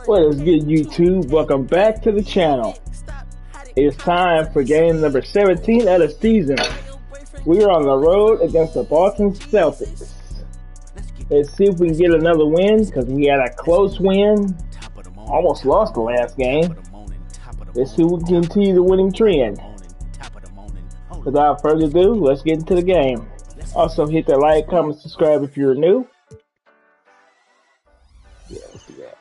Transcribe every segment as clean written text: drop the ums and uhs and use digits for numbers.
What is good, YouTube? Welcome back to the channel. It's time for game number 17 of the season. We are on the road against the Boston Celtics. Let's see if we can get another win, because we had a close win. Almost lost the last game. Let's see if we can continue the winning trend. Without further ado, let's get into the game. Also, hit that like, comment, subscribe if you're new. Yeah, let's do that.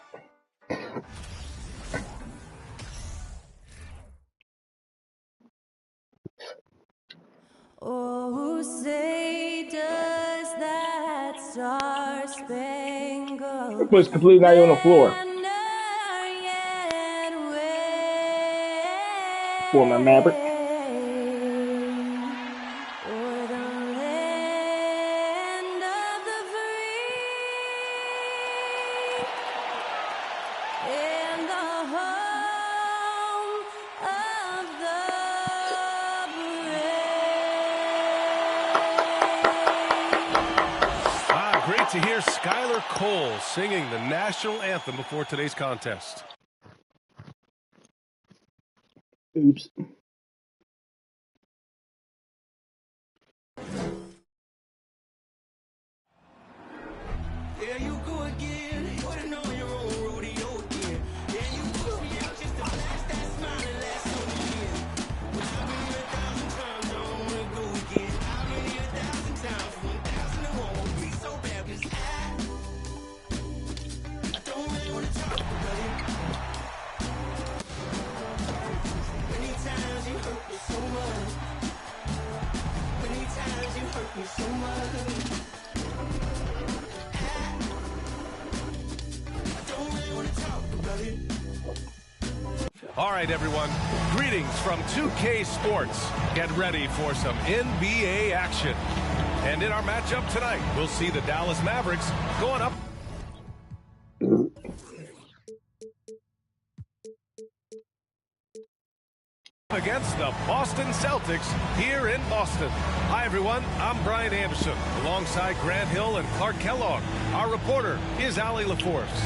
Oh, say does that star-spangled Push completely now you're on the floor. For my Mavericks. To hear Skylar Cole singing the national anthem before today's contest. Oops. There you go again, putting on your own rodeo again. Yeah, you put me out just to flash that smile and last on the year. But I've been here 1,000 times, I don't wanna go again. I've been here 1,000 times, 1,000 it won't be so bad, 'cause I don't really wanna talk about it. Many times you hurt me so much. Many times you hurt me so much. All right, everyone. Greetings from 2K Sports. Get ready for some NBA action. And in our matchup tonight, we'll see the Dallas Mavericks going up against the Boston Celtics here in Boston. Hi, everyone. I'm Brian Anderson, alongside Grant Hill and Clark Kellogg. Our reporter is Allie LaForce.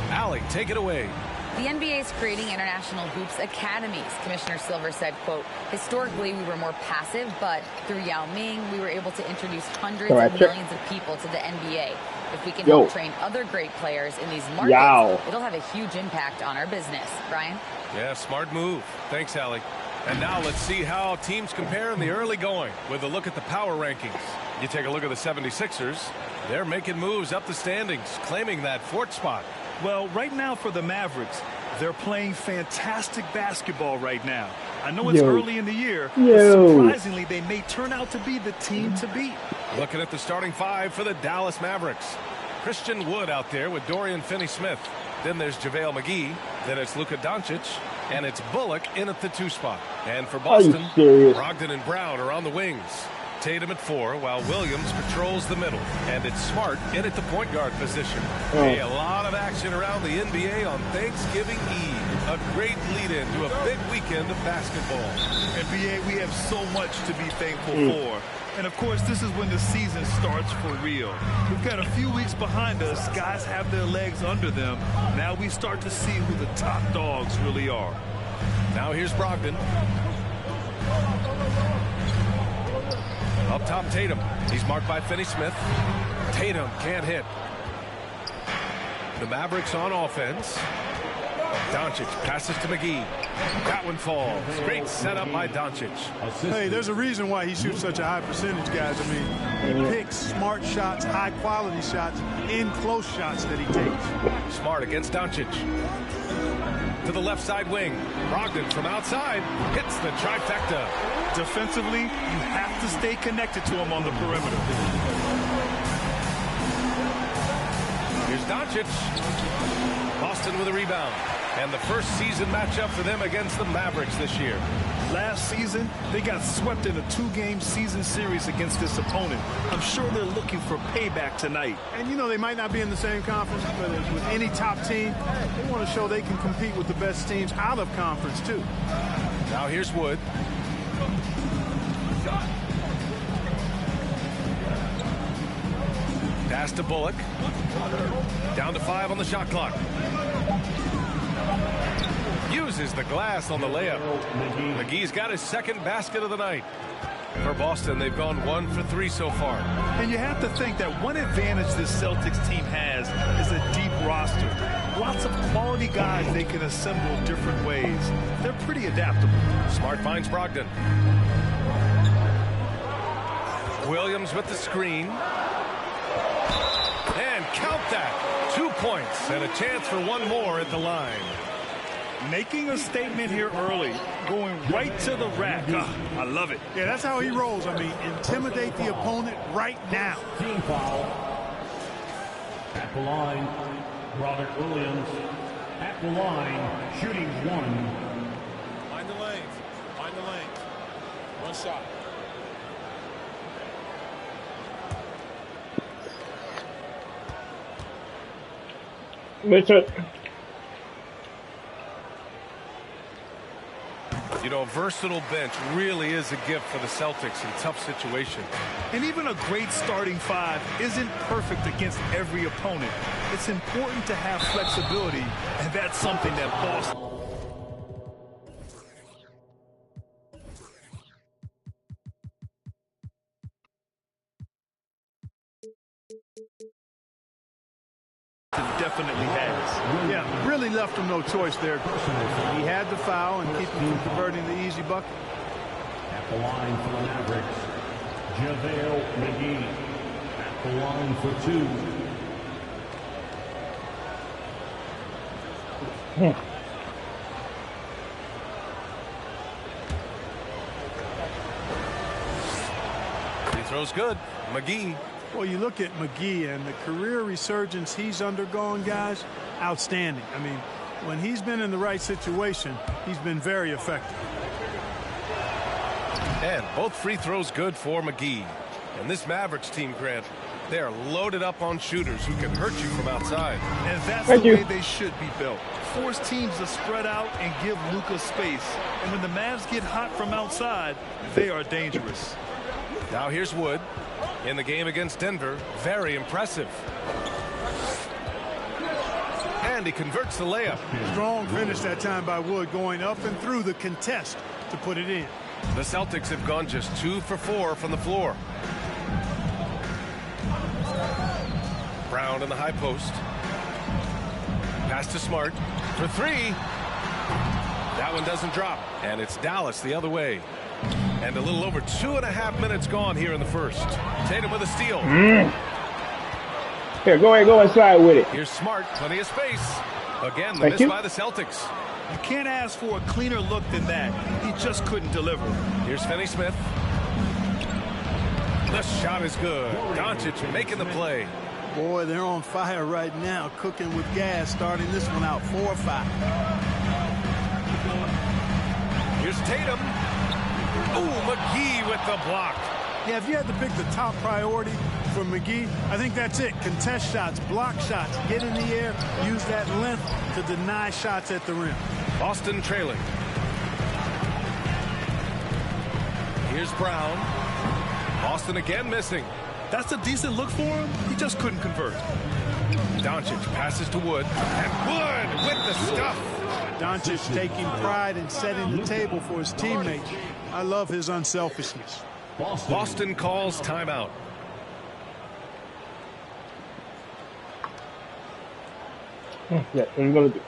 Allie, take it away. The NBA is creating international hoops academies. Commissioner Silver said, quote, historically, we were more passive, but through Yao Ming, we were able to introduce hundreds of millions of people to the NBA. If we can help train other great players in these markets, it'll have a huge impact on our business. Brian? Yeah, smart move. Thanks, Allie. And now let's see how teams compare in the early going with a look at the power rankings. You take a look at the 76ers. They're making moves up the standings, claiming that fourth spot. Well, right now for the Mavericks, they're playing fantastic basketball right now. I know it's early in the year, but surprisingly, they may turn out to be the team to beat. Looking at the starting five for the Dallas Mavericks. Christian Wood out there with Dorian Finney-Smith. Then there's JaVale McGee. Then it's Luka Doncic. And it's Bullock in at the 2 spot. And for Boston, Brogdon and Brown are on the wings. Tatum at 4, while Williams patrols the middle. And it's Smart in at the point guard position. Hey, a lot of action around the NBA on Thanksgiving Eve. A great lead-in to a big weekend of basketball. NBA, we have so much to be thankful for. And, of course, this is when the season starts for real. We've got a few weeks behind us. Guys have their legs under them. Now we start to see who the top dogs really are. Now here's Brogdon. Up top, Tatum. He's marked by Finney-Smith. Tatum can't hit. The Mavericks on offense. Doncic passes to McGee. That one falls. Great setup by Doncic. Hey, there's a reason why he shoots such a high percentage, guys. I mean, he picks smart shots, high-quality shots, and close shots that he takes. Smart against Doncic. To the left side wing. Brogdon from outside hits the trifecta. Defensively, you have to stay connected to him on the perimeter. Here's Doncic. Boston with a rebound. And the first season matchup for them against the Mavericks this year. Last season, they got swept in a 2-game season series against this opponent. I'm sure they're looking for payback tonight. And, you know, they might not be in the same conference, but with any top team, they want to show they can compete with the best teams out of conference, too. Now here's Wood. Pass to Bullock. Down to 5 on the shot clock. Uses the glass on the layup. McGee's got his second basket of the night. For Boston, they've gone 1 for 3 so far. And you have to think that one advantage this Celtics team has is a deep roster. Lots of quality guys they can assemble different ways. They're pretty adaptable. Smart finds Brogdon. Williams with the screen. And count that. 2 points and a chance for one more at the line. Making a statement here early, going right to the rack. I love it. Yeah, that's how he rolls. I mean, intimidate the opponent right now. Team foul. At the line, Robert Williams. At the line, shooting 1. Find the lanes. Find the lanes. One shot. Richard. You know, a versatile bench really is a gift for the Celtics in tough situations. And even a great starting 5 isn't perfect against every opponent. It's important to have flexibility, and that's something that Boston. Definitely has. Yeah, really left him no choice there. He had the foul and keep him from converting the easy bucket. At the line for the Mavericks, JaVale McGee. At the line for 2. He throws good. McGee. Well, you look at McGee and the career resurgence he's undergone, guys, outstanding. I mean, when he's been in the right situation, he's been very effective. And both free throws good for McGee. And this Mavericks team, Grant, they are loaded up on shooters who can hurt you from outside. And that's the way they should be built. Force teams to spread out and give Luka space. And when the Mavs get hot from outside, they are dangerous. Now here's Wood. In the game against Denver, very impressive. And he converts the layup. Strong finish that time by Wood, going up and through the contest to put it in. The Celtics have gone just 2 for 4 from the floor. Brown in the high post. Pass to Smart for 3. That one doesn't drop. And it's Dallas the other way. And a little over 2.5 minutes gone here in the first. Tatum with a steal. Here, go ahead, go inside with it. Here's Smart, plenty of space. Again, the miss by the Celtics. You can't ask for a cleaner look than that. He just couldn't deliver. Here's Finney Smith. The shot is good. Doncic making the play. Boy, they're on fire right now, cooking with gas, starting this one out 4-5. Here's Tatum. Ooh, McGee with the block. Yeah, if you had to pick the top priority for McGee, I think that's it. Contest shots, block shots, get in the air, use that length to deny shots at the rim. Boston trailing. Here's Brown. Boston again missing. That's a decent look for him. He just couldn't convert. Doncic passes to Wood. And Wood with the stuff. Doncic taking pride in setting the table for his teammates. I love his unselfishness. Boston calls timeout. Yeah, I'm gonna do it.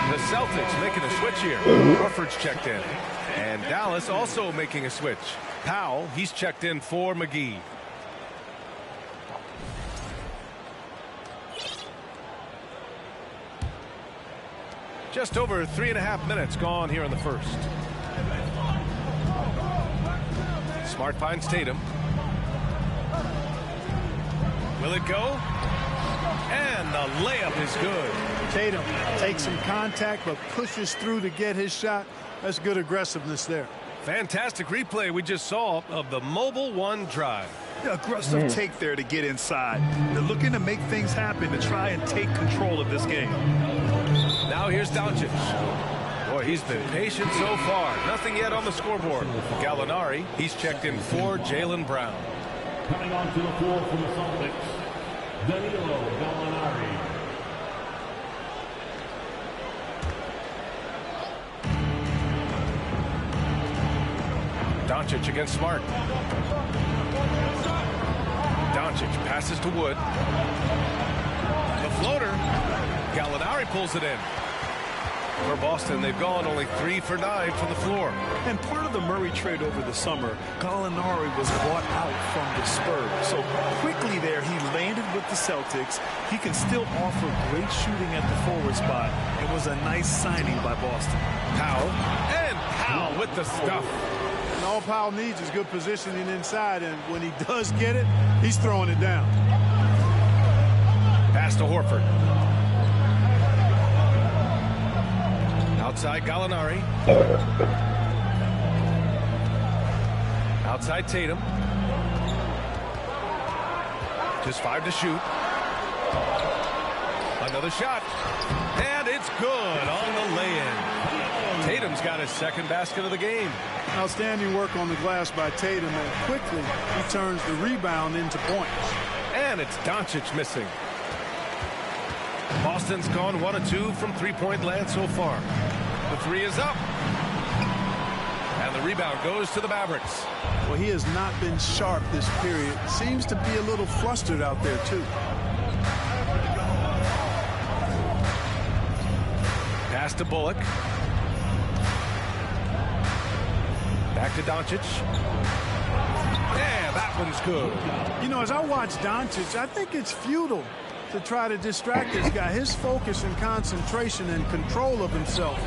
The Celtics making a switch here. Horford's checked in. And Dallas also making a switch. Powell, he's checked in for McGee. Just over 3.5 minutes gone here in the first. Smart finds Tatum. Will it go? And the layup is good. Tatum takes some contact but pushes through to get his shot. That's good aggressiveness there. Fantastic replay we just saw of the Mobile One drive. Aggressive take there to get inside. They're looking to make things happen to try and take control of this game. Now here's Doncic. Boy, he's been patient so far. Nothing yet on the scoreboard. Gallinari, he's checked in for Jaylen Brown. Coming onto the floor from the Celtics, Danilo Gallinari. Doncic against Smart. Doncic passes to Wood. The floater. Gallinari pulls it in. For Boston, they've gone only 3 for 9 from the floor. And part of the Murray trade over the summer, Gallinari was bought out from the Spurs. So quickly there, he landed with the Celtics. He can still offer great shooting at the forward spot. It was a nice signing by Boston. Powell. And Powell with the stuff. And all Powell needs is good positioning inside, and when he does get it, he's throwing it down. Pass to Horford. Outside Gallinari. Outside Tatum. Just 5 to shoot. Another shot. And it's good on the lay-in. Tatum's got his second basket of the game. Outstanding work on the glass by Tatum, and quickly he turns the rebound into points. And it's Doncic missing. Boston's gone 1 of 2 from three-point land so far. The 3 is up. And the rebound goes to the Mavericks. Well, he has not been sharp this period. Seems to be a little flustered out there, too. Pass to Bullock. Back to Doncic. Yeah, that one's good. You know, as I watch Doncic, I think it's futile to try to distract this guy. His focus and concentration and control of himself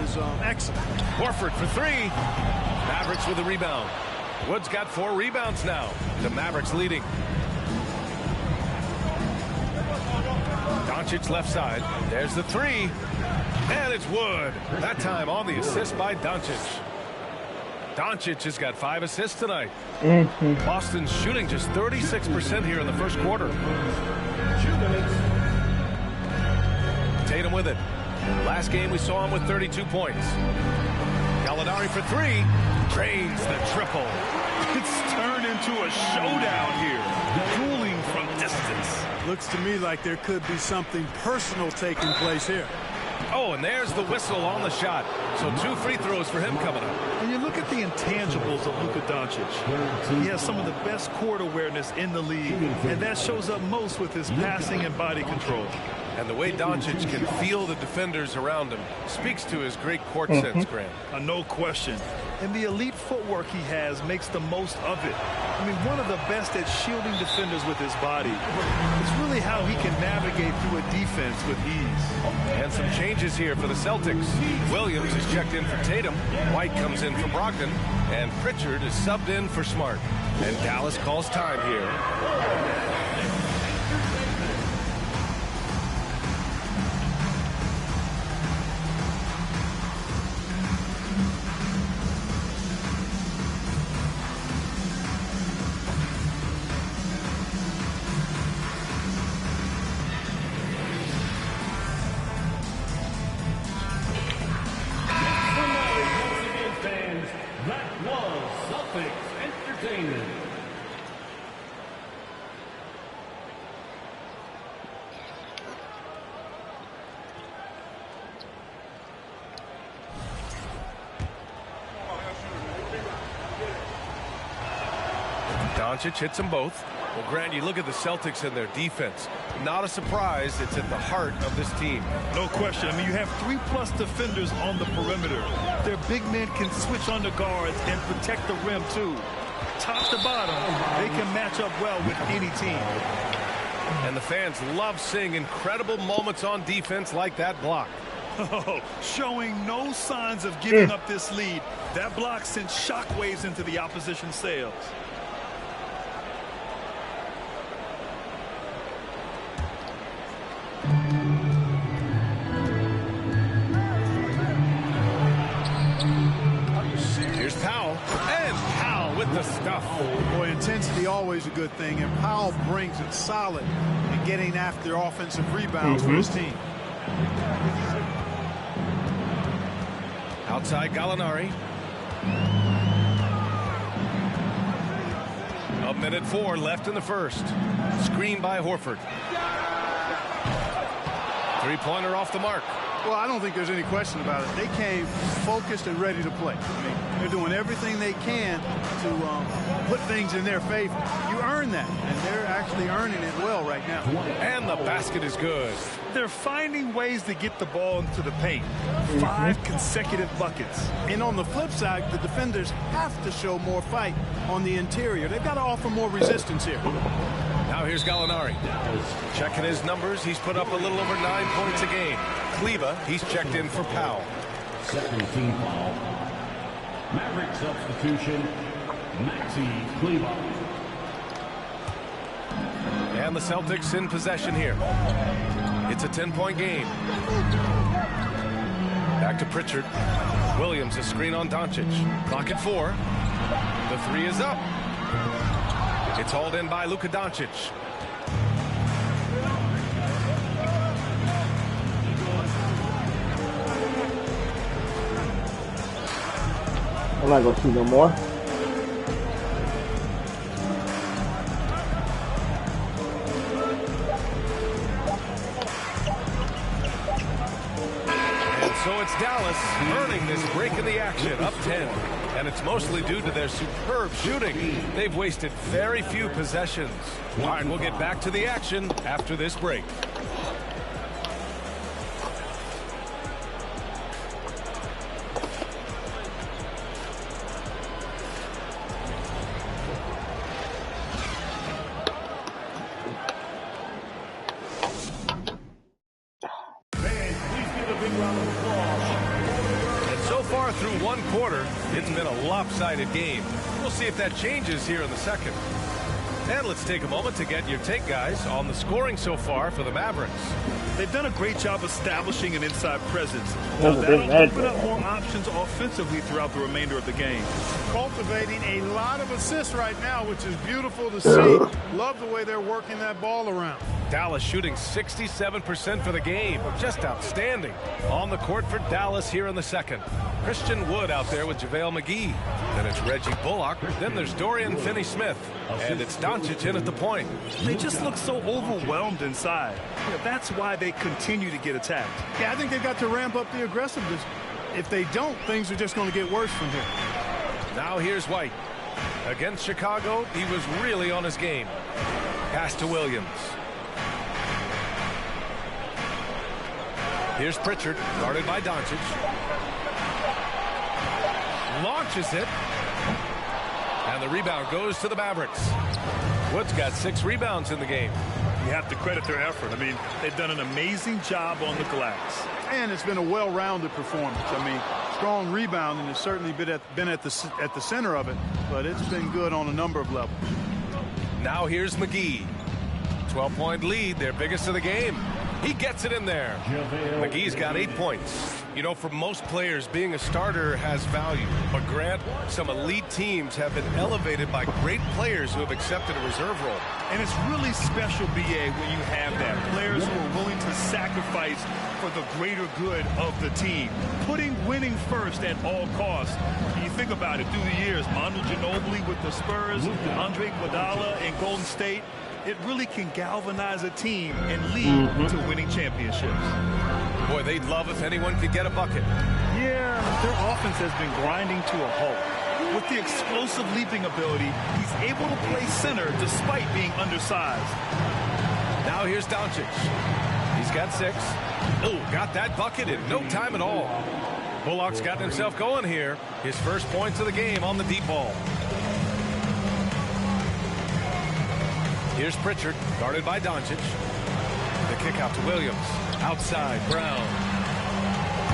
is excellent. Horford for 3. Mavericks with a rebound. Wood's got 4 rebounds now. The Mavericks leading. Doncic left side. There's the 3. And it's Wood. That time on the assist by Doncic. Doncic has got 5 assists tonight. Boston's shooting just 36% here in the first quarter. Tatum with it. Last game we saw him with 32 points. Gallinari for 3. Drains the triple. It's turned into a showdown here. Dueling from distance. Looks to me like there could be something personal taking place here. Oh, and there's the whistle on the shot. So 2 free throws for him coming up. When you look at the intangibles of Luka Doncic, he has some of the best court awareness in the league, and that shows up most with his passing and body control. And the way Doncic can feel the defenders around him speaks to his great court sense, Grant. No question. And the elite footwork he has makes the most of it. I mean, one of the best at shielding defenders with his body. It's really how he can navigate through a defense with ease. And some changes here for the Celtics. Williams is checked in for Tatum. White comes in for Brogdon. And Pritchard is subbed in for Smart. And Dallas calls time here. That was Celtics Entertainment. Doncic hits them both. Well, Grant, you look at the Celtics and their defense. Not a surprise, it's at the heart of this team. No question. I mean, you have 3+ defenders on the perimeter. Their big men can switch on the guards and protect the rim, too. Top to bottom, they can match up well with any team. And the fans love seeing incredible moments on defense like that block. Oh, showing no signs of giving up this lead. That block sent shockwaves into the opposition's sails. Here's Powell. And Powell with the stuff. Boy, intense intensity always a good thing, and Powell brings it solid in getting after offensive rebounds for his team. Outside Gallinari. A minute 4 left in the first. Screen by Horford. Three-pointer off the mark. Well, I don't think there's any question about it. They came focused and ready to play. I mean, they're doing everything they can to put things in their favor. You earn that, and they're actually earning it well right now. And the basket is good. They're finding ways to get the ball into the paint. 5 consecutive buckets. And on the flip side, the defenders have to show more fight on the interior. They've got to offer more resistance here. Now here's Gallinari. Checking his numbers. He's put up a little over 9 points a game. Kleba, he's checked in for Powell. Second team foul. Maverick substitution, Maxi Kleba. And the Celtics in possession here. It's a 10-point game. Back to Pritchard. Williams, a screen on Doncic. Clock at 4. The 3 is up. It's hauled in by Luka Doncic. I'm not going to see no more. And so it's Dallas earning this break in the action, up 10. And it's mostly due to their superb shooting. They've wasted very few possessions. All right, we'll get back to the action after this break. Through one quarter, it's been a lopsided game. We'll see if that changes here in the second. And let's take a moment to get your take, guys, on the scoring so far for the Mavericks. They've done a great job establishing an inside presence. Now, that'll open up more options offensively throughout the remainder of the game. Cultivating a lot of assists right now, which is beautiful to see. Love the way they're working that ball around. Dallas shooting 67% for the game. Just outstanding. On the court for Dallas here in the second. Christian Wood out there with JaVale McGee. Then it's Reggie Bullock. Then there's Dorian Finney-Smith. And it's Doncic in at the point. They just look so overwhelmed inside. That's why they continue to get attacked. Yeah, I think they've got to ramp up the aggressiveness. If they don't, things are just going to get worse from here. Now here's White. Against Chicago, he was really on his game. Pass to Williams. Here's Pritchard, guarded by Doncic. Launches it. And the rebound goes to the Mavericks. Wood's got 6 rebounds in the game. You have to credit their effort. I mean, they've done an amazing job on the glass. And it's been a well-rounded performance. I mean, strong rebounding has certainly been at the center of it, but it's been good on a number of levels. Now here's McGee. 12-point lead, their biggest of the game. He gets it in there. McGee's got 8 points. You know, for most players, being a starter has value. But Grant, some elite teams have been elevated by great players who have accepted a reserve role. And it's really special, BA, when you have that. Players who are willing to sacrifice for the greater good of the team. Putting winning first at all costs. And you think about it through the years, Manu Ginobili with the Spurs, Andre Iguodala in Golden State. It really can galvanize a team and lead to winning championships. Boy, they'd love if anyone could get a bucket. Yeah, their offense has been grinding to a halt. With the explosive leaping ability, he's able to play center despite being undersized. Now here's Doncic. He's got 6. Oh, got that bucket in no time at all. Bullock's gotten himself going here. His first points of the game on the deep ball. Here's Pritchard, guarded by Doncic. The kick out to Williams. Outside, Brown.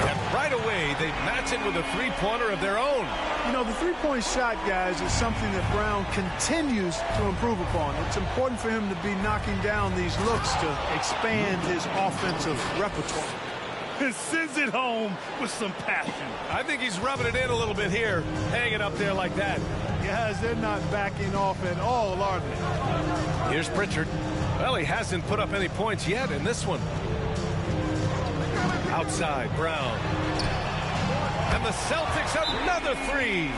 And right away, they match it with a three-pointer of their own. You know, the three-point shot, guys, is something that Brown continues to improve upon. It's important for him to be knocking down these looks to expand his offensive repertoire. He sends it home with some passion. I think he's rubbing it in a little bit here, hanging up there like that. Yeah, Guys, they're not backing off at all, are they? Here's Pritchard. Well, he hasn't put up any points yet in this one. Outside, Brown. And the Celtics, another three.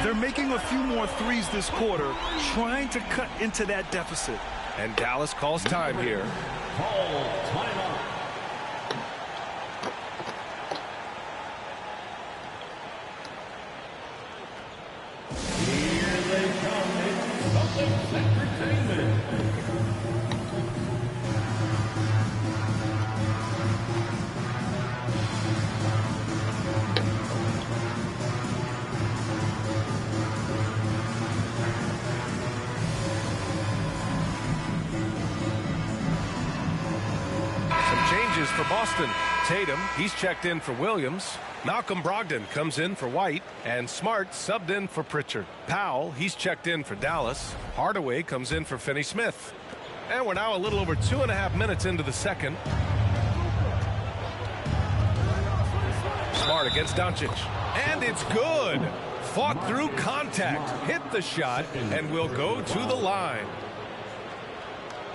They're making a few more threes this quarter, trying to cut into that deficit. And Dallas calls time here. Call timeout. Here they come. Celtics Entertainment. For Boston. Tatum, he's checked in for Williams. Malcolm Brogdon comes in for White. And Smart subbed in for Pritchard. Powell, he's checked in for Dallas. Hardaway comes in for Finney-Smith. And we're now a little over 2.5 minutes into the second. Smart against Doncic. And it's good. Fought through contact. Hit the shot and will go to the line.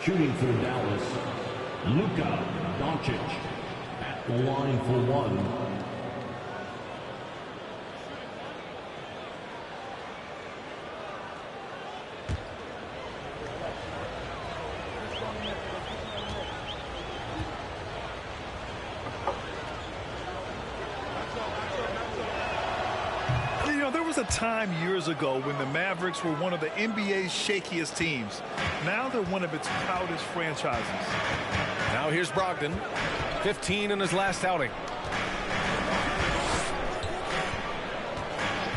Shooting for Dallas, Luka Doncic at the line for one. You know, there was a time years ago when the Mavericks were one of the NBA's shakiest teams. Now they're one of its proudest franchises. Now here's Brogdon, 15 in his last outing.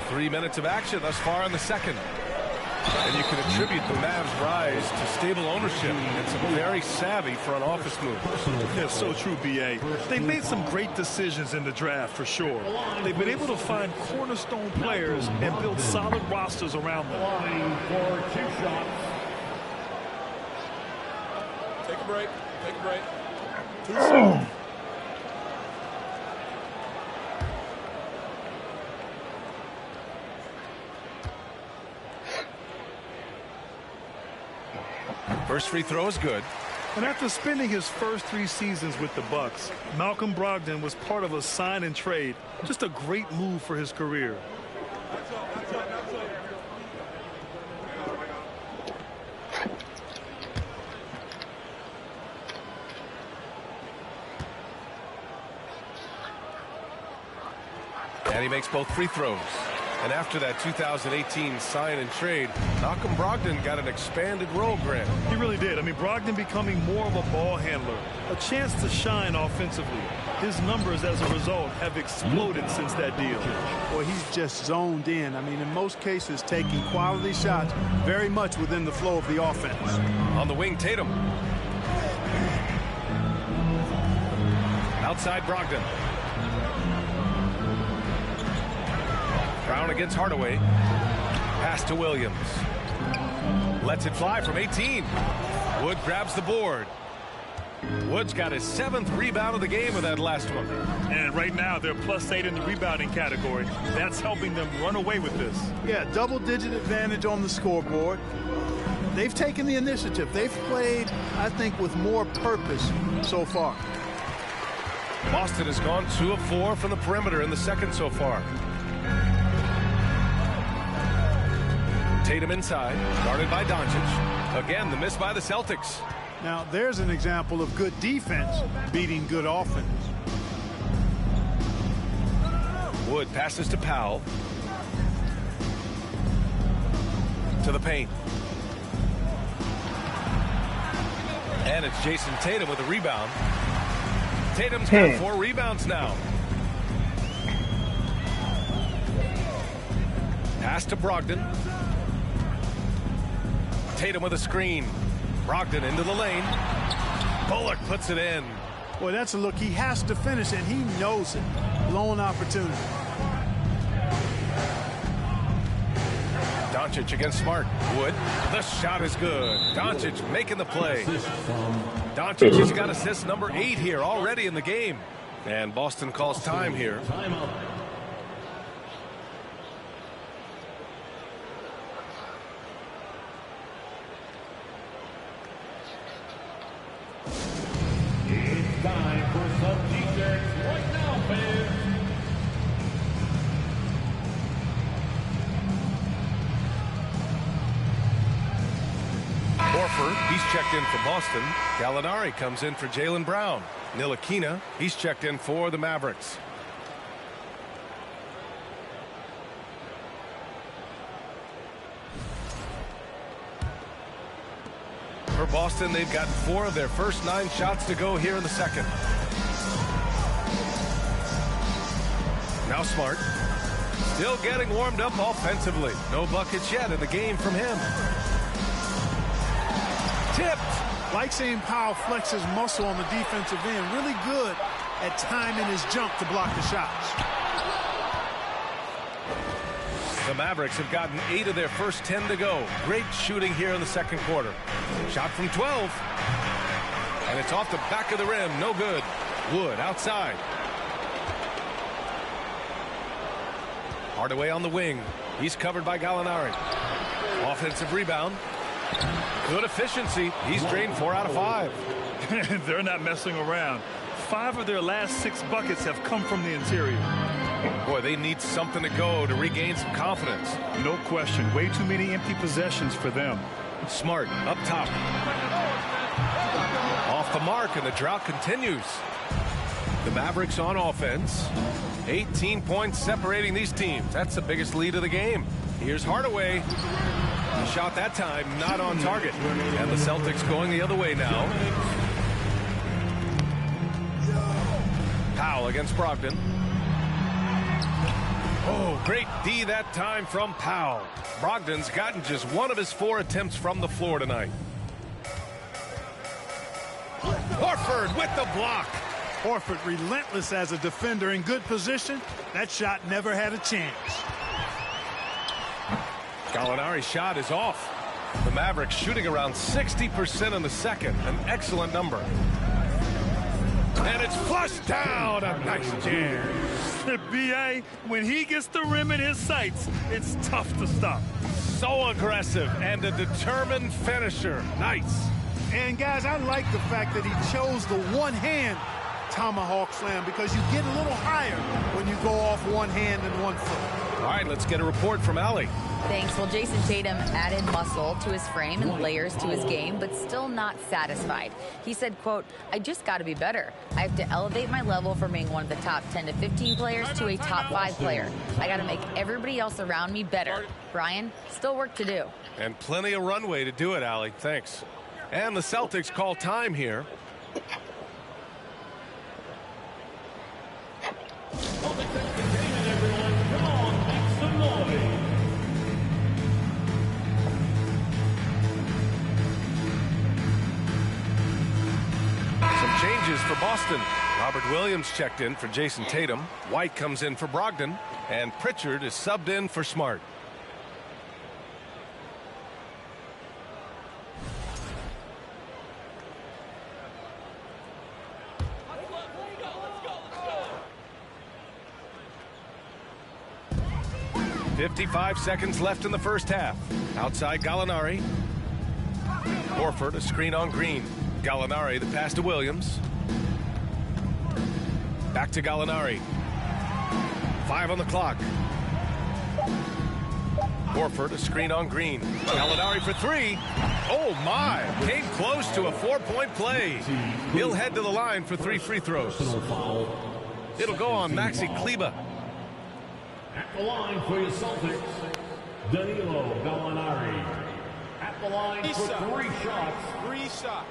3 minutes of action thus far in the second. And you can attribute the Mavs' rise to stable ownership and some very savvy front office moves. That's so true, B.A. They've made some great decisions in the draft, for sure. They've been able to find cornerstone players and build solid rosters around them. Line for 2 shots. Take a break. Take a break. First free throw is good. And after spending his first 3 seasons with the Bucks, Malcolm Brogdon was part of a sign and trade. Just a great move for his career. And he makes both free throws. And after that 2018 sign and trade, Malcolm Brogdon got an expanded role, Grant. He really did. I mean, Brogdon becoming more of a ball handler, a chance to shine offensively. His numbers as a result have exploded since that deal. Well, he's just zoned in. I mean, in most cases, taking quality shots very much within the flow of the offense. On the wing, Tatum. Outside Brogdon. Brown against Hardaway. Pass to Williams. Lets it fly from 18. Wood grabs the board. Wood's got his 7th rebound of the game with that last one. And right now, they're +8 in the rebounding category. That's helping them run away with this. Yeah, double-digit advantage on the scoreboard. They've taken the initiative. They've played, I think, with more purpose so far. Boston has gone 2 of 4 from the perimeter in the second so far. Tatum inside, guarded by Doncic. Again, the miss by the Celtics. Now, there's an example of good defense beating good offense. Wood passes to Powell. To the paint. And it's Jason Tatum with a rebound. Tatum's got 4 rebounds now. Pass to Brogdon. Tatum with a screen. Brogdon into the lane. Bullock puts it in. Boy, that's a look. He has to finish it. He knows it. Blown opportunity. Doncic against Smart. Wood. The shot is good. Doncic making the play. Doncic has got assist number 8 here already in the game. And Boston calls time here. time for some T-shirts right now, fans. Horford, he's checked in for Boston. Gallinari comes in for Jaylen Brown. Ntilikina, he's checked in for the Mavericks. For Boston, they've gotten 4 of their first 9 shots to go here in the second. Now Smart. Still getting warmed up offensively. No buckets yet in the game from him. Tipped. Like seeing Powell flex his muscle on the defensive end. Really good at timing his jump to block the shots. The Mavericks have gotten 8 of their first 10 to go. Great shooting here in the second quarter. Shot from 12. And it's off the back of the rim. No good. Wood outside. Hardaway on the wing. He's covered by Gallinari. Offensive rebound. Good efficiency. He's drained 4 out of 5. They're not messing around. 5 of their last 6 buckets have come from the interior. Boy, they need something to go to regain some confidence. No question. Way too many empty possessions for them. Smart up top. Off the mark, and the drought continues. The Mavericks on offense. 18 points separating these teams. That's the biggest lead of the game. Here's Hardaway. The shot that time not on target. And the Celtics going the other way now. Powell against Brogdon. Oh, great D that time from Powell. Brogdon's gotten just 1 of his 4 attempts from the floor tonight. Horford with the block. Horford relentless as a defender in good position. That shot never had a chance. Gallinari's shot is off. The Mavericks shooting around 60% in the second. An excellent number. And it's flushed down. A nice jam. B.A., when he gets the rim in his sights, it's tough to stop. So aggressive and a determined finisher. Nice. And guys, I like the fact that he chose the one-hand tomahawk slam because you get a little higher when you go off one hand and 1 foot. All right, let's get a report from Allie. Thanks. Well, Jason Tatum added muscle to his frame and layers to his game, but still not satisfied. He said, quote, I just got to be better. I have to elevate my level from being one of the top 10 to 15 players to a top 5 player. I got to make everybody else around me better. Brian, still work to do. And plenty of runway to do it, Allie. Thanks. And the Celtics call time here. Changes for Boston. Robert Williams checked in for Jason Tatum. White comes in for Brogdon. And Pritchard is subbed in for Smart. .55 seconds left in the first half. Outside Gallinari. Horford, a screen on Green. Gallinari, the pass to Williams. Back to Gallinari. 5 on the clock. Horford, a screen on Green. Gallinari for 3. Oh, my. Came close to a 4-point play. He'll head to the line for 3 free throws. It'll go on Maxi Kleba. At the line for your Celtics, Danilo Gallinari. At the line for 3 shots. 3 shots.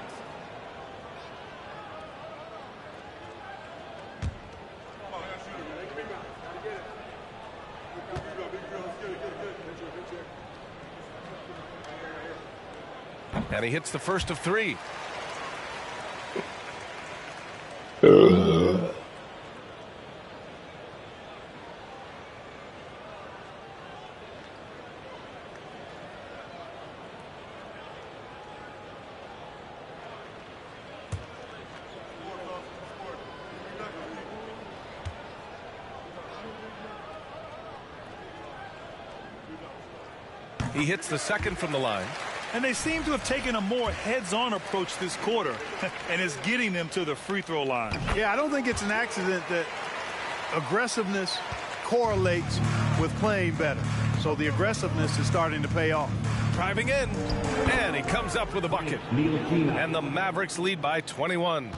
And he hits the first of 3. He hits the second from the line. And they seem to have taken a more heads-on approach this quarter, and it's getting them to the free throw line. Yeah, I don't think it's an accident that aggressiveness correlates with playing better. So the aggressiveness is starting to pay off. Driving in, and he comes up with a bucket. And the Mavericks lead by 21.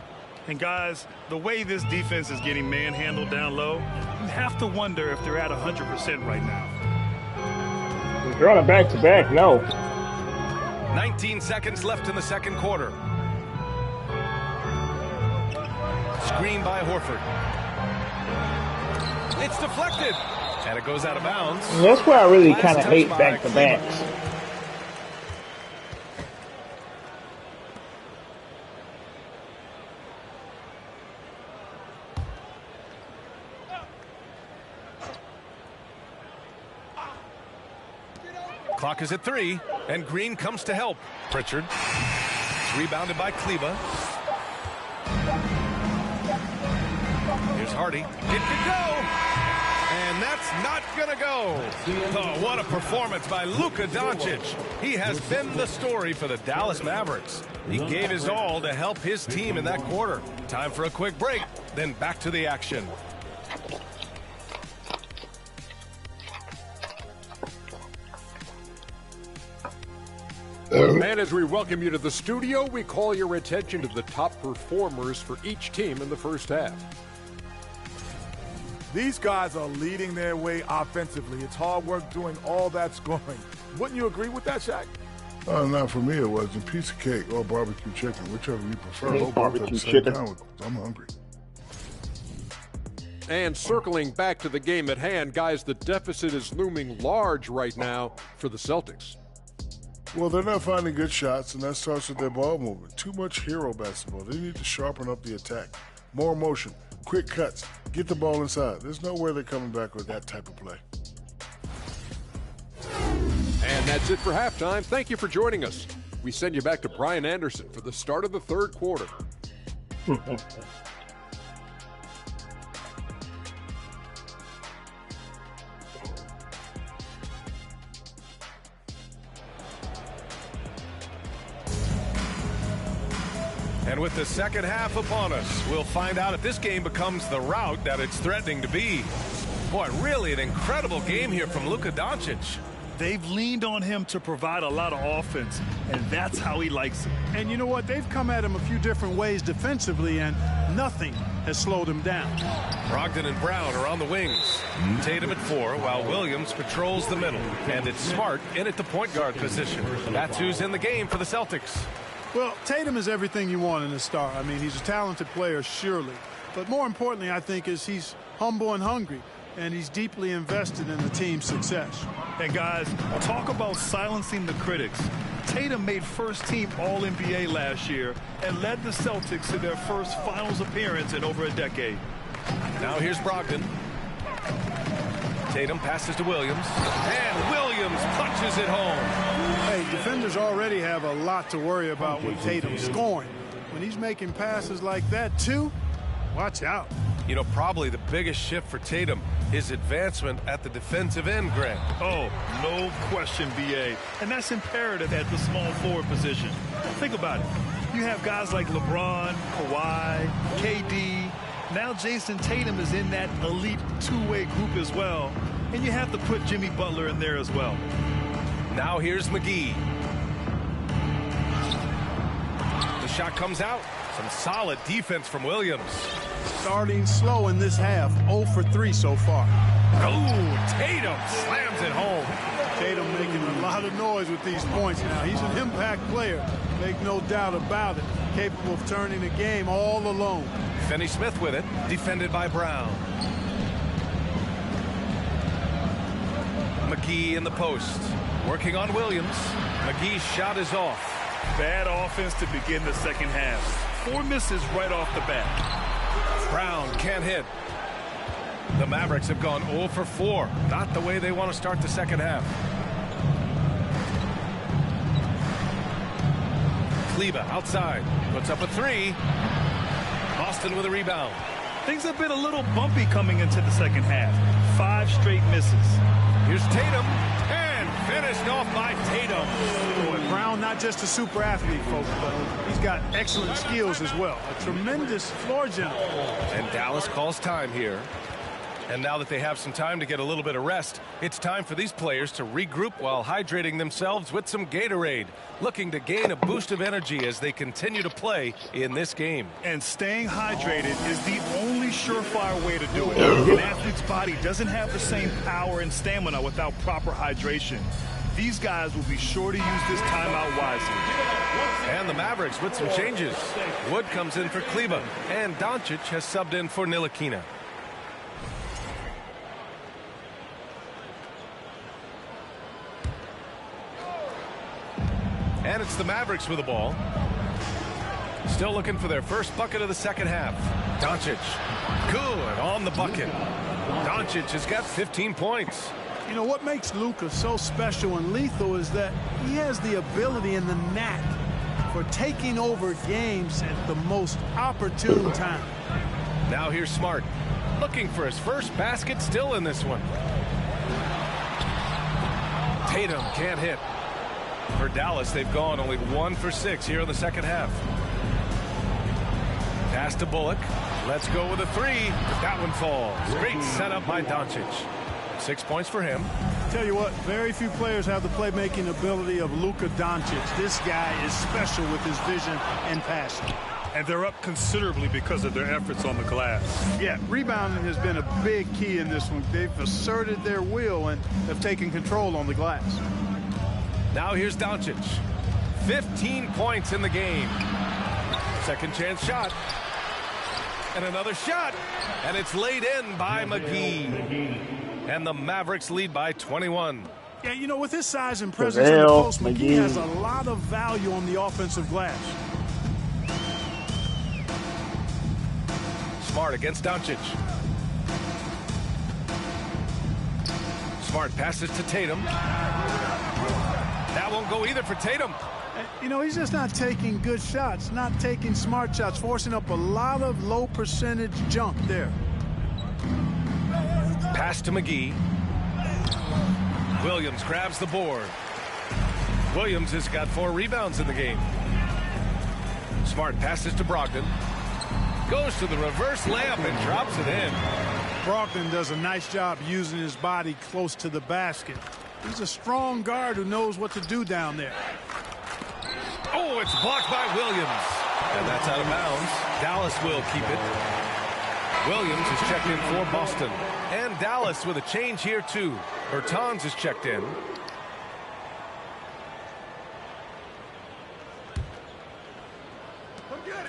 And guys, the way this defense is getting manhandled down low, you have to wonder if they're at 100% right now. If you're on a back-to-back, no. 19 seconds left in the second quarter. Screen by Horford. It's deflected, and it goes out of bounds. That's why I really kind of hate back-to-backs. Clock is at 3, and Green comes to help. Pritchard. It's rebounded by Kleba. Here's Hardy. It could go! And that's not gonna go. Oh, what a performance by Luka Doncic. He has been the story for the Dallas Mavericks. He gave his all to help his team in that quarter. Time for a quick break, then back to the action. And as we welcome you to the studio, we call your attention to the top performers for each team in the first half. These guys are leading their way offensively. It's hard work doing all that scoring. Wouldn't you agree with that, Shaq? Not for me, it wasn't. Piece of cake or barbecue chicken, whichever you prefer. Hey, barbecue chicken. I'm hungry. And circling back to the game at hand, guys, the deficit is looming large right now for the Celtics. Well, they're not finding good shots, and that starts with their ball movement. Too much hero basketball. They need to sharpen up the attack. More motion, quick cuts, get the ball inside. There's no way they're coming back with that type of play. And that's it for halftime. Thank you for joining us. We send you back to Brian Anderson for the start of the third quarter. And with the second half upon us, we'll find out if this game becomes the rout that it's threatening to be. Boy, really an incredible game here from Luka Doncic. They've leaned on him to provide a lot of offense, and that's how he likes it. And you know what? They've come at him a few different ways defensively, and nothing has slowed him down. Brogdon and Brown are on the wings. Tatum at 4, while Williams patrols the middle. And it's Smart in at the point guard position. That's who's in the game for the Celtics. Well, Tatum is everything you want in a star. I mean, he's a talented player, surely. But more importantly, I think, is he's humble and hungry, and he's deeply invested in the team's success. And guys, talk about silencing the critics. Tatum made first-team All-NBA last year and led the Celtics to their first finals appearance in over a decade. Now here's Brogdon. Tatum passes to Williams, and Williams punches it home. Hey, defenders already have a lot to worry about with Tatum scoring. When he's making passes like that, too, watch out. You know, probably the biggest shift for Tatum is advancement at the defensive end, Grant. Oh, no question, B.A. And that's imperative at the small forward position. Think about it. You have guys like LeBron, Kawhi, KD. Now Jason Tatum is in that elite two-way group as well. And you have to put Jimmy Butler in there as well. Now here's McGee. The shot comes out. Some solid defense from Williams. Starting slow in this half, 0 for 3 so far. Oh, Tatum slams it home. Tatum making a lot of noise with these points now. He's an impact player, make no doubt about it. Capable of turning the game all alone. Finney Smith with it, defended by Brown. McGee in the post, working on Williams. McGee's shot is off. Bad offense to begin the second half. 4 misses right off the bat. Brown can't hit. The Mavericks have gone 0 for 4. Not the way they want to start the second half. Kleba outside, puts up a 3. Boston with a rebound. Things have been a little bumpy coming into the second half. 5 straight misses. Here's Tatum, and Finished off by Tatum. Boy, Brown, not just a super athlete, folks, but he's got excellent skills as well. A tremendous floor general. And Dallas calls time here. And now that they have some time to get a little bit of rest, it's time for these players to regroup while hydrating themselves with some Gatorade, looking to gain a boost of energy as they continue to play in this game. And staying hydrated is the only surefire way to do it. An athlete's body doesn't have the same power and stamina without proper hydration. These guys will be sure to use this timeout wisely. And the Mavericks with some changes. Wood comes in for Kleba, and Doncic has subbed in for Ntilikina. And it's the Mavericks with the ball. Still looking for their first bucket of the second half. Doncic, good on the bucket. Doncic has got 15 points. You know, what makes Luka so special and lethal is that he has the ability and the knack for taking over games at the most opportune time. Now here's Smart, looking for his first basket, still in this one. Tatum can't hit. For Dallas, they've gone only 1 for 6 here in the second half. Pass to Bullock. Let's go with a 3. But that one falls. Great setup by Doncic. 6 points for him. Tell you what, very few players have the playmaking ability of Luka Doncic. This guy is special with his vision and passion. And they're up considerably because of their efforts on the glass. Yeah, rebounding has been a big key in this one. They've asserted their will and have taken control on the glass. Now here's Doncic. 15 points in the game. Second chance shot. And another shot. And it's laid in by McGee. And the Mavericks lead by 21. Yeah, you know, with his size and presence in the post, McGee has a lot of value on the offensive glass. Smart against Doncic. Smart passes to Tatum. That won't go either for Tatum. You know, he's just not taking good shots, not taking smart shots, forcing up a lot of low percentage jump there. Pass to McGee. Williams grabs the board. Williams has got 4 rebounds in the game. Smart passes to Brogdon. Goes to the reverse layup and drops it in. Brogdon does a nice job using his body close to the basket. He's a strong guard who knows what to do down there. Oh, it's blocked by Williams. And that's out of bounds. Dallas will keep it. Williams is checked in for Boston. And Dallas with a change here, too. Bertans is checked in.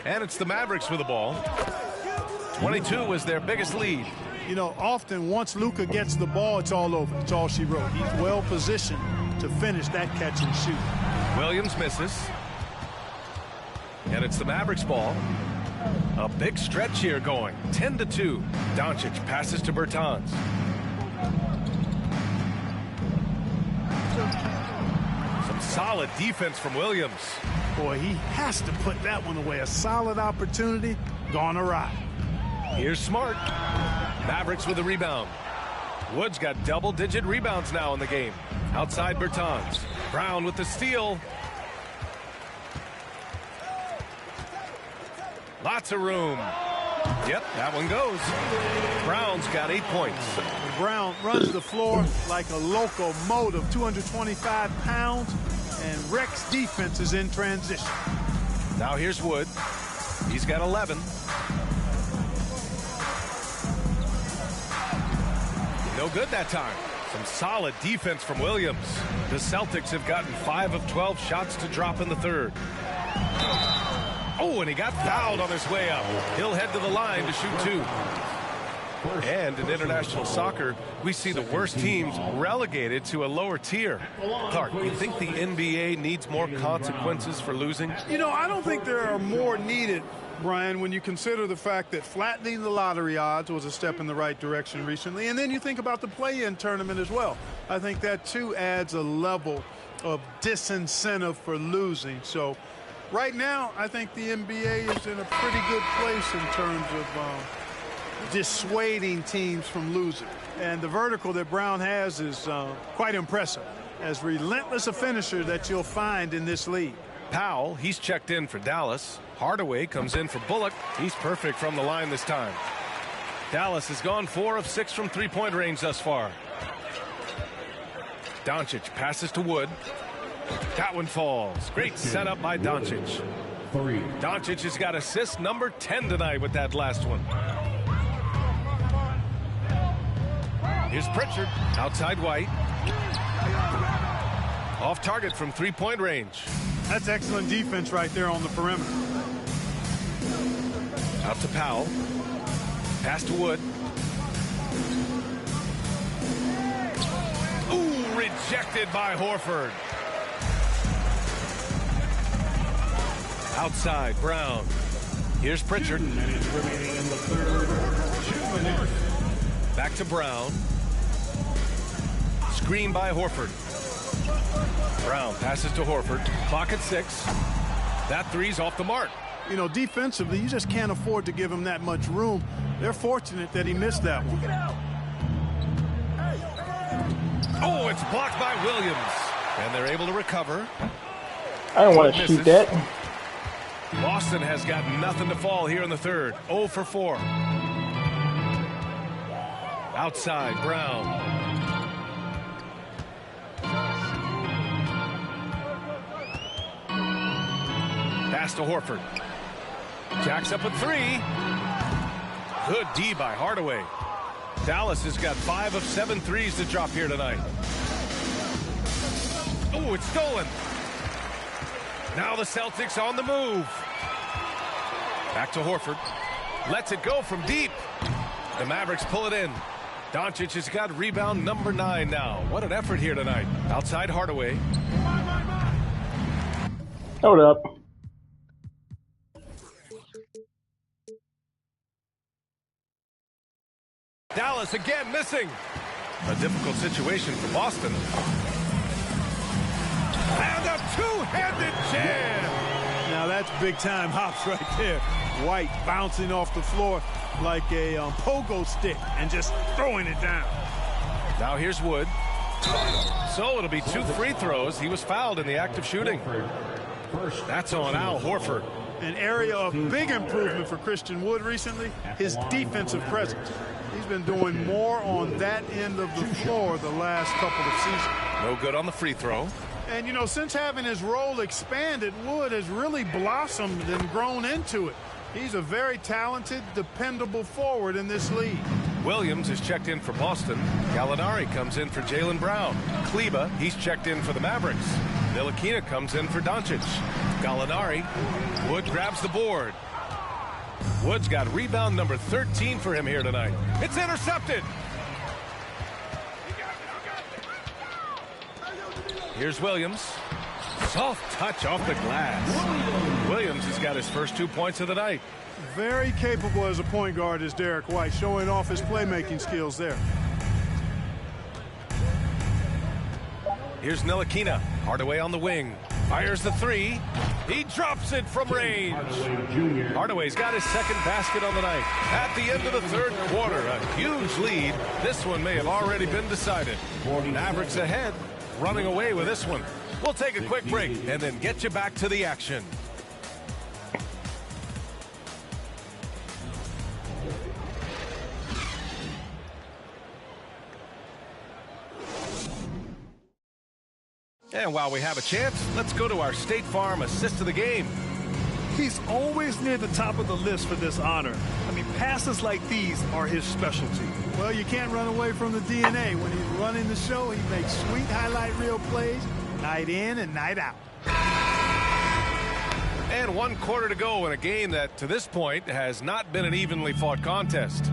And it's the Mavericks with the ball. 22 was their biggest lead. You know, often once Luka gets the ball, it's all over. It's all she wrote. He's well positioned to finish that catch and shoot. Williams misses. And it's the Mavericks ball. A big stretch here going. 10-2. Doncic passes to Bertans. Some solid defense from Williams. Boy, he has to put that one away. A solid opportunity gone awry. Here's Smart. Mavericks with a rebound. Wood's got double-digit rebounds now in the game. Outside Bertans. Brown with the steal. Lots of room. Yep, that one goes. Brown's got 8 points. Brown runs the floor like a locomotive, 225 pounds, and wrecks defenses in transition. Now here's Wood. He's got 11. No good that time. Some solid defense from Williams. The Celtics have gotten 5 of 12 shots to drop in the third. Oh, and he got fouled on his way up. He'll head to the line to shoot 2. And in international soccer, we see the worst teams relegated to a lower tier. Clark, you think the NBA needs more consequences for losing? You know, I don't think there are more needed, Brian, when you consider the fact that flattening the lottery odds was a step in the right direction recently. And then you think about the play-in tournament as well. I think that, too, adds a level of disincentive for losing. So right now, I think the NBA is in a pretty good place in terms of dissuading teams from losing. And the vertical that Brown has is quite impressive. as relentless a finisher that you'll find in this league. Powell, he's checked in for Dallas. Hardaway comes in for Bullock. He's perfect from the line this time. Dallas has gone 4 of 6 from three-point range thus far. Doncic passes to Wood. That one falls. Great setup by Doncic. Doncic has got assist number 10 tonight with that last one. Here's Pritchard. Outside White. Off target from three-point range. That's excellent defense right there on the perimeter. Out to Powell. Pass to Wood. Ooh, rejected by Horford. Outside, Brown. Here's Pritchard. Back to Brown. Screen by Horford. Brown passes to Horford. Clock at 6. That three's off the mark. You know, defensively, you just can't afford to give him that much room. They're fortunate that he missed that one. Oh, it's blocked by Williams. And they're able to recover. I don't want to shoot that. Boston has got nothing to fall here in the third. 0 for 4. Outside, Brown. Pass to Horford. Jacks up a 3. Good D by Hardaway. Dallas has got 5 of 7 threes to drop here tonight. Oh, it's stolen. Now the Celtics on the move. Back to Horford. Lets it go from deep. The Mavericks pull it in. Doncic has got rebound number 9 now. What an effort here tonight. Outside Hardaway. Hold up. Dallas again missing. A difficult situation for Boston. And a two-handed jam. Now that's big-time hops right there. White bouncing off the floor like a pogo stick and just throwing it down. Now here's Wood. So it'll be 2 free throws. He was fouled in the act of shooting. That's on Al Horford. An area of big improvement for Christian Wood recently, his defensive presence. He's been doing more on that end of the floor the last couple of seasons. No good on the free throw. And, you know, since having his role expanded, Wood has really blossomed and grown into it. He's a very talented, dependable forward in this league. Williams is checked in for Boston. Gallinari comes in for Jaylen Brown. Kleba, he's checked in for the Mavericks. Ntilikina comes in for Doncic. Gallinari. Wood grabs the board. Wood's got rebound number 13 for him here tonight. It's intercepted. Here's Williams. Soft touch off the glass. Williams has got his first 2 points of the night. Very capable as a point guard is Derek White, showing off his playmaking skills there. Here's Ntilikina. Hardaway on the wing. Fires the 3. He drops it from range. Hardaway's got his second basket on the night. At the end of the third quarter, a huge lead. This one may have already been decided. Mavericks ahead, running away with this one. We'll take a quick break and then get you back to the action. And while we have a chance, let's go to our State Farm assist of the game. He's always near the top of the list for this honor. I mean, passes like these are his specialty. Well, you can't run away from the DNA. When he's running the show, he makes sweet highlight reel plays, night in and night out. And 1 quarter to go in a game that, to this point, has not been an evenly fought contest.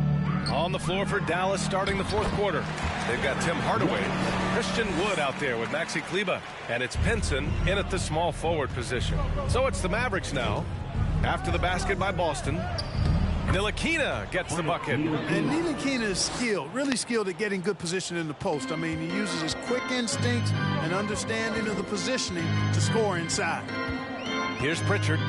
On the floor for Dallas starting the fourth quarter. They've got Tim Hardaway, Christian Wood out there with Maxi Kleba, and it's Pinson in at the small forward position. So it's the Mavericks now. After the basket by Boston, Ntilikina gets the bucket. And Ntilikina is skilled, really skilled at getting good position in the post. I mean, he uses his quick instincts and understanding of the positioning to score inside. Here's Pritchard.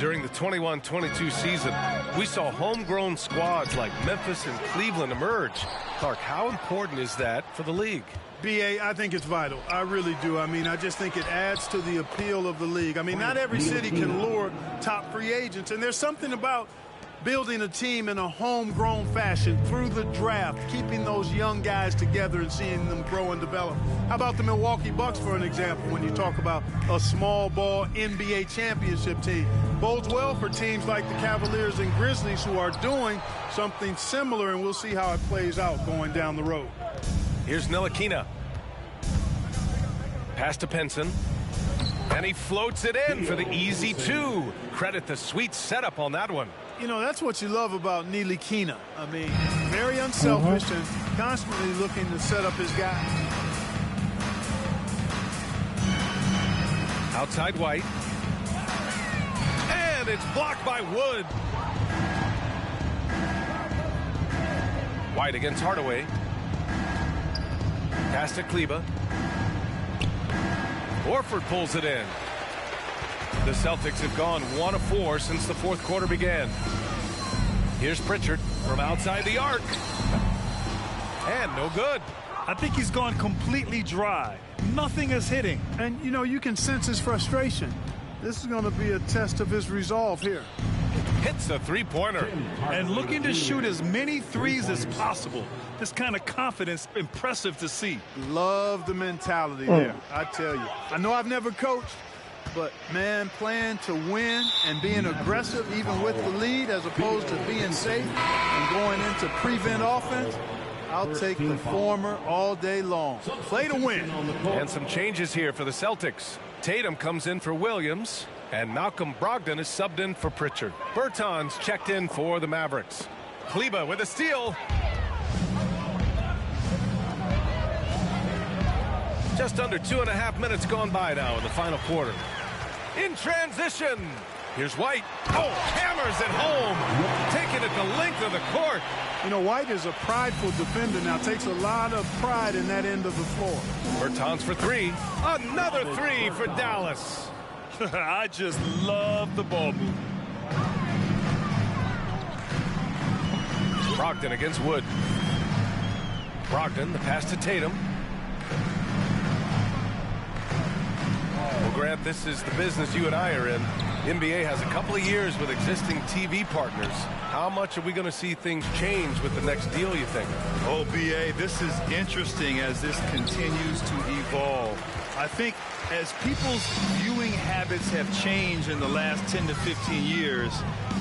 During the 21-22 season, we saw homegrown squads like Memphis and Cleveland emerge. Clark, how important is that for the league? BA, I think it's vital. I really do. I mean, I just think it adds to the appeal of the league. I mean, not every city can lure top free agents, and there's something about building a team in a homegrown fashion through the draft, keeping those young guys together and seeing them grow and develop. How about the Milwaukee Bucks, for an example, when you talk about a small ball NBA championship team? Bodes well for teams like the Cavaliers and Grizzlies who are doing something similar, and we'll see how it plays out going down the road. Here's Ntilikina. Pass to Pinson. And he floats it in for the easy two. Credit the sweet setup on that one. You know, that's what you love about Ntilikina. I mean, very unselfish and constantly looking to set up his guy. Outside White. And it's blocked by Wood. White against Hardaway. Pass to Kleba. Horford pulls it in. The Celtics have gone 1 of 4 since the fourth quarter began. Here's Pritchard from outside the arc. And no good. I think he's gone completely dry. Nothing is hitting. And, you know, you can sense his frustration. This is going to be a test of his resolve here. Hits a three-pointer. And looking to shoot as many threes as possible. This kind of confidence, impressive to see. Love the mentality there, I tell you. I know I've never coached, but, man, playing to win and being aggressive even with the lead as opposed to being safe and going into prevent offense, I'll take the former all day long. Play to win. And some changes here for the Celtics. Tatum comes in for Williams, and Malcolm Brogdon is subbed in for Pritchard. Bertans checked in for the Mavericks. Kleba with a steal. Just under 2.5 minutes gone by now in the final quarter. In transition, here's White. Oh, hammers it home, taking it the length of the court. You know, White is a prideful defender now, takes a lot of pride in that end of the floor. Bertans for three. Another three for Dallas. I just love the ball move. Brogdon against Wood. Brogdon, the pass to Tatum. Well, Grant, this is the business you and I are in. NBA has a couple of years with existing TV partners. How much are we going to see things change with the next deal, you think? Oh, BA, this is interesting as this continues to evolve. I think as people's viewing habits have changed in the last 10 to 15 years,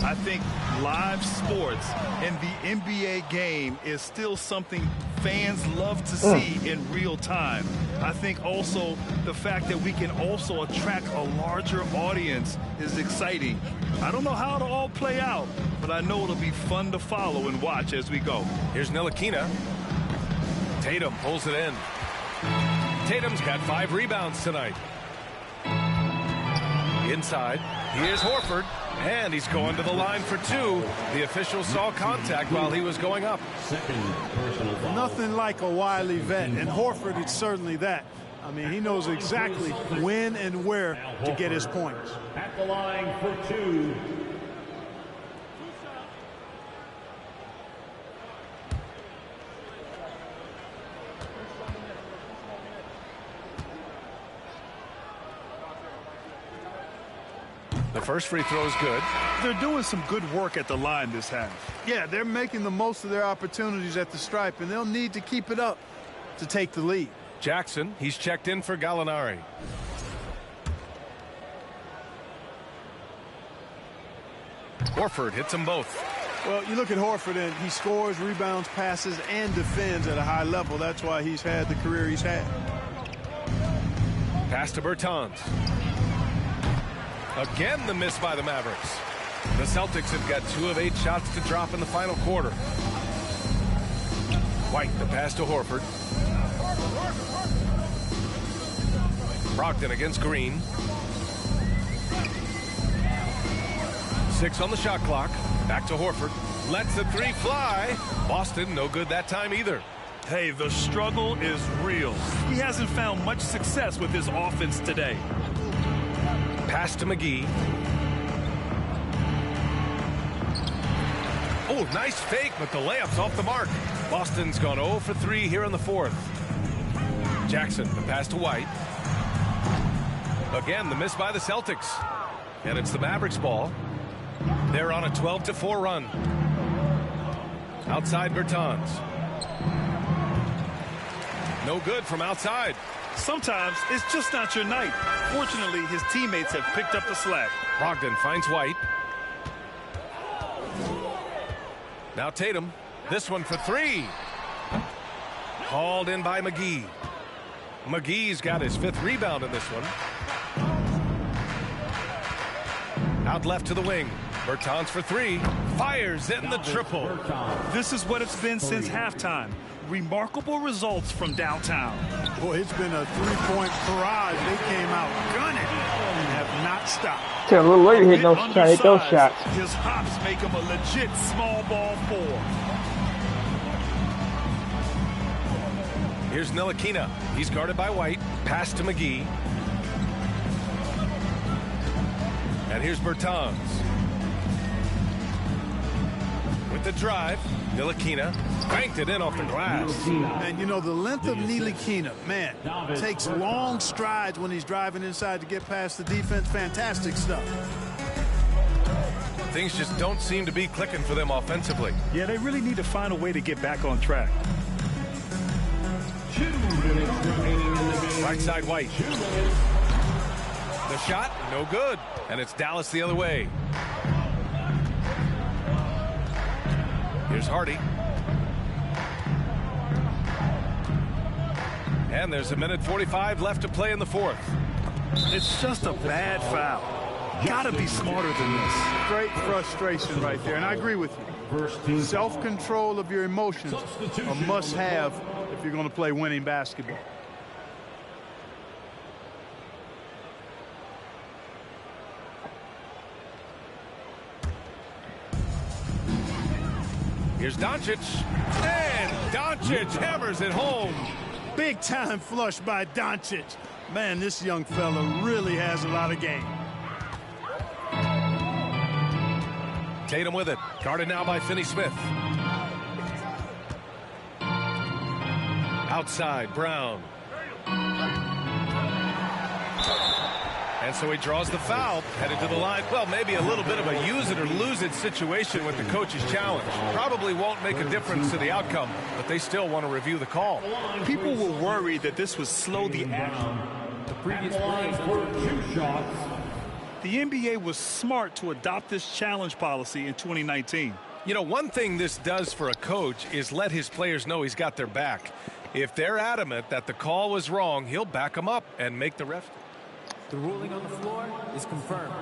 I think live sports and the NBA game is still something fans love to see in real time. I think also the fact that we can also attract a larger audience is exciting. I don't know how it'll all play out, but I know it'll be fun to follow and watch as we go. Here's Ntilikina. Tatum pulls it in. Tatum's got 5 rebounds tonight. Inside, here's Horford, and he's going to the line for 2. The official saw contact while he was going up. Nothing like a wily vet, and Horford is certainly that. I mean, he knows exactly when and where to get his points. At the line for 2. The first free throw is good. They're doing some good work at the line this half. Yeah, they're making the most of their opportunities at the stripe, and they'll need to keep it up to take the lead. Jackson, he's checked in for Gallinari. Horford hits them both. Well, you look at Horford, and he scores, rebounds, passes, and defends at a high level. That's why he's had the career he's had. Pass to Bertans. Again, the miss by the Mavericks. The Celtics have got 2 of 8 shots to drop in the final quarter. White, the pass to Horford. Brogdon against Green. 6 on the shot clock. Back to Horford. Lets the 3 fly. Boston, no good that time either. Hey, the struggle is real. He hasn't found much success with his offense today. Pass to McGee. Oh, nice fake, but the layup's off the mark. Boston's gone 0 for 3 here in the fourth. Jackson, the pass to White. Again, the miss by the Celtics. And it's the Mavericks ball. They're on a 12-4 run. Outside Bertans. No good from outside. Sometimes it's just not your night. Fortunately, his teammates have picked up the slack. Brogdon finds White. Now Tatum. This one for 3. Hauled in by McGee. McGee's got his 5th rebound in this one. Out left to the wing. Bertans for 3. Fires in the triple. This is what it's been since halftime. Remarkable results from downtown. Boy, it's been a three-point barrage. They came out gunning and have not stopped. It's a little later hitting those, trying to hit those shots. His hops make him a legit small ball 4. Here's Ntilikina. He's guarded by White. Pass to McGee. And here's Bertans. With the drive, Ntilikina banked it in off the glass. And you know, the length of Ntilikina, man, takes long strides when he's driving inside to get past the defense. Fantastic stuff. Things just don't seem to be clicking for them offensively. Yeah, they really need to find a way to get back on track. Right side White. The shot, no good. And it's Dallas the other way. Here's Hardy. And there's 1:45 left to play in the fourth. It's just a bad foul. Gotta be smarter than this. Great frustration right there, and I agree with you. Self-control of your emotions a must-have if you're going to play winning basketball. Here's Doncic. And Doncic hammers it home. Big time flush by Doncic. Man, this young fella really has a lot of game. Tatum with it. Guarded now by Finney-Smith. Outside, Brown. And so he draws the foul, headed to the line. Well, maybe a little bit of a use it or lose it situation with the coach's challenge. Probably won't make a difference to the outcome, but they still want to review the call. People were worried that this would slow the action. The previous play for 2 shots. The NBA was smart to adopt this challenge policy in 2019. You know, one thing this does for a coach is let his players know he's got their back. If they're adamant that the call was wrong, he'll back them up and make the ref. The ruling on the floor is confirmed.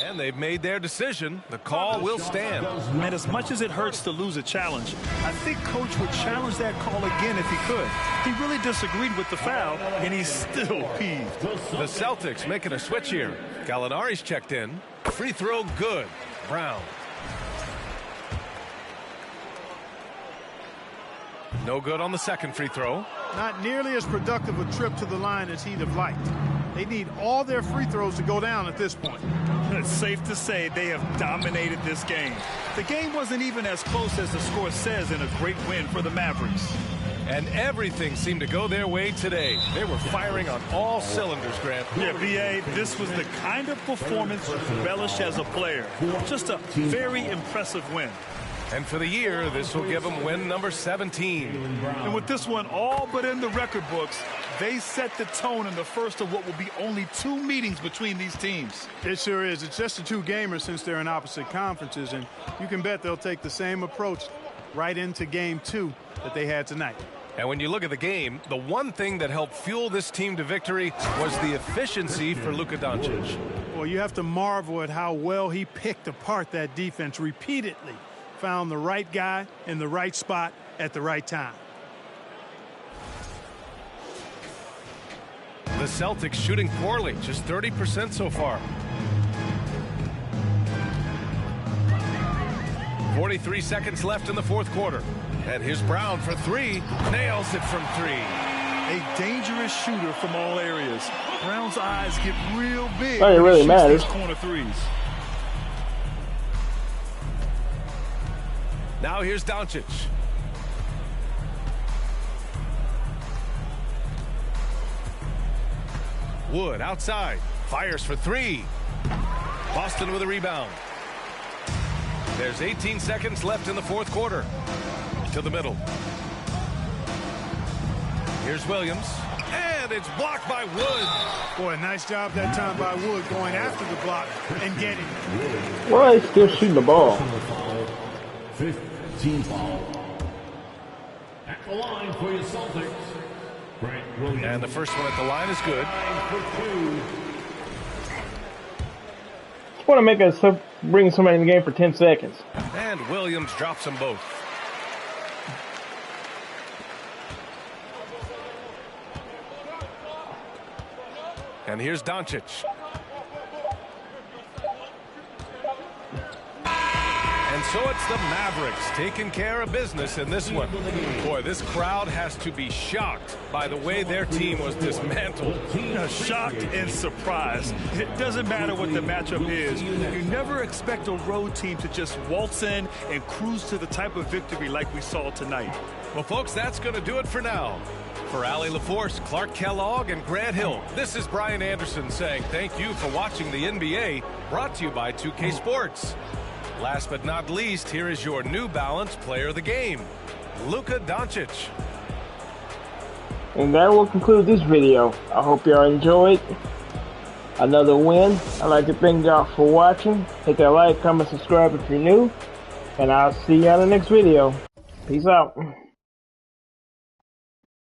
And they've made their decision. The call will stand. And as much as it hurts to lose a challenge, I think Coach would challenge that call again if he could. He really disagreed with the foul, and he's still peeved. The Celtics making a switch here. Gallinari's checked in. Free throw good. Brown. No good on the second free throw. Not nearly as productive a trip to the line as he'd have liked. They need all their free throws to go down at this point. It's safe to say they have dominated this game. The game wasn't even as close as the score says in a great win for the Mavericks. And everything seemed to go their way today. They were firing on all cylinders, Grant. Yeah, B.A., this was the kind of performance you relish as a player. Just a very impressive win. And for the year, this will give them win number 17. And with this one all but in the record books, they set the tone in the first of what will be only 2 meetings between these teams. It sure is. It's just a 2-gamer since they're in opposite conferences, and you can bet they'll take the same approach right into game 2 that they had tonight. And when you look at the game, the one thing that helped fuel this team to victory was the efficiency for Luka Doncic. Well, you have to marvel at how well he picked apart that defense repeatedly. Found the right guy in the right spot at the right time. The Celtics shooting poorly, just 30% so far. 43 seconds left in the fourth quarter. And here's Brown for 3. Nails it from 3. A dangerous shooter from all areas. Brown's eyes get real big it really when he shoots matters. these corner threes. Now here's Doncic. Wood outside. Fires for three. Boston with a rebound. There's 18 seconds left in the fourth quarter. To the middle. Here's Williams. And it's blocked by Wood. Boy, nice job that time by Wood going after the block and getting it. Why is he still shooting the ball? 15 foul. At the line for your Celtics. And the first one at the line is good. Just want to make us bring somebody in the game for 10 seconds. And Williams drops them both. And here's Doncic. And so it's the Mavericks taking care of business in this one. Boy, this crowd has to be shocked by the way their team was dismantled. Shocked and surprised. It doesn't matter what the matchup is. You never expect a road team to just waltz in and cruise to the type of victory like we saw tonight. Well, folks, that's going to do it for now. For Allie LaForce, Clark Kellogg, and Grant Hill, this is Brian Anderson saying thank you for watching the NBA, brought to you by 2K Sports. Last but not least, here is your New Balance player of the game, Luka Doncic. And that will conclude this video. I hope y'all enjoyed another win. I'd like to thank y'all for watching. Hit that like, comment, subscribe if you're new. And I'll see you on the next video. Peace out.